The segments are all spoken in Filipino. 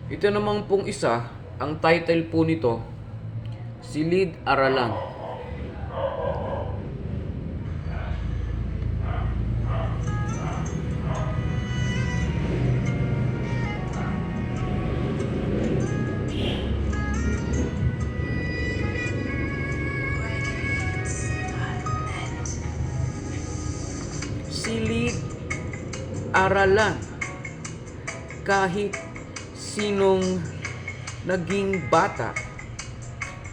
Ito naman pong isa, ang title po nito, Silid-Aralan. Silid-Aralan. Kahit sinong naging bata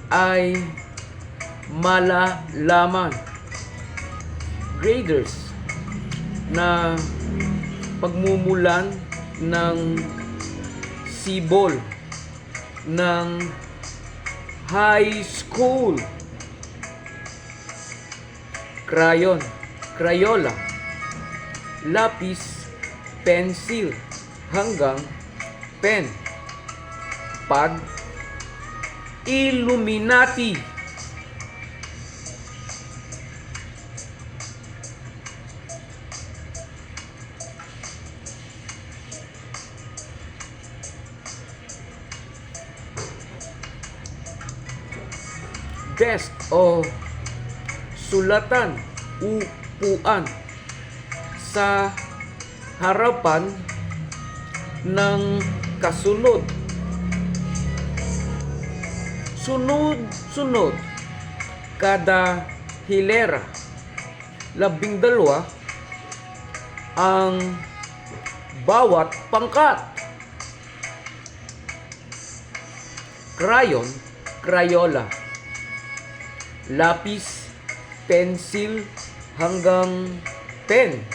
ay malalaman. Graders na pagmumulan ng sibol ng high school. Crayon, Crayola, lapis, pencil, hanggang pen. Pag Illuminati. Desk o sulatan, upuan sa harapan ng kasunod. Sunod-sunod kada hilera. 12 ang bawat pangkat. Crayon, Crayola, lapis, pencil, hanggang pen.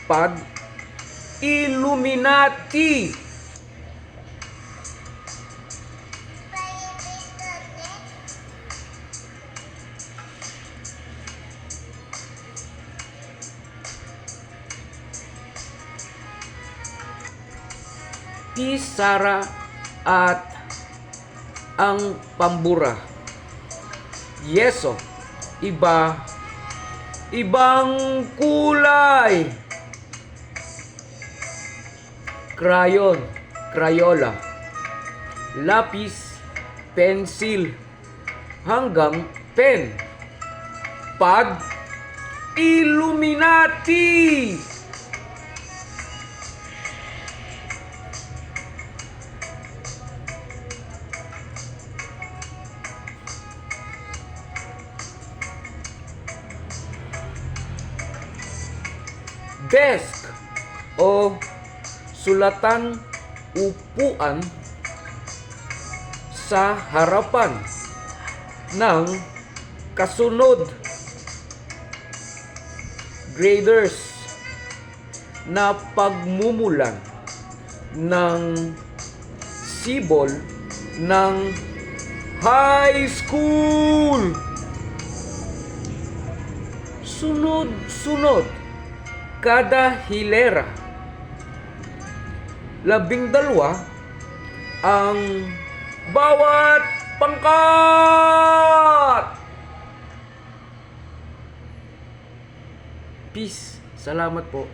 Pag Illuminati. Pisara at ang pambura. Yeso, ibang kulay. Crayon, Crayola, lapis, pencil, hanggang pen. Pag Illuminati. Desk o sulatan, upuan sa harapan ng kasunod. Graders na pagmumulan ng sibol ng high school. Sunod-sunod kada hilera. 12 ang bawat pangkat. Peace. Salamat po.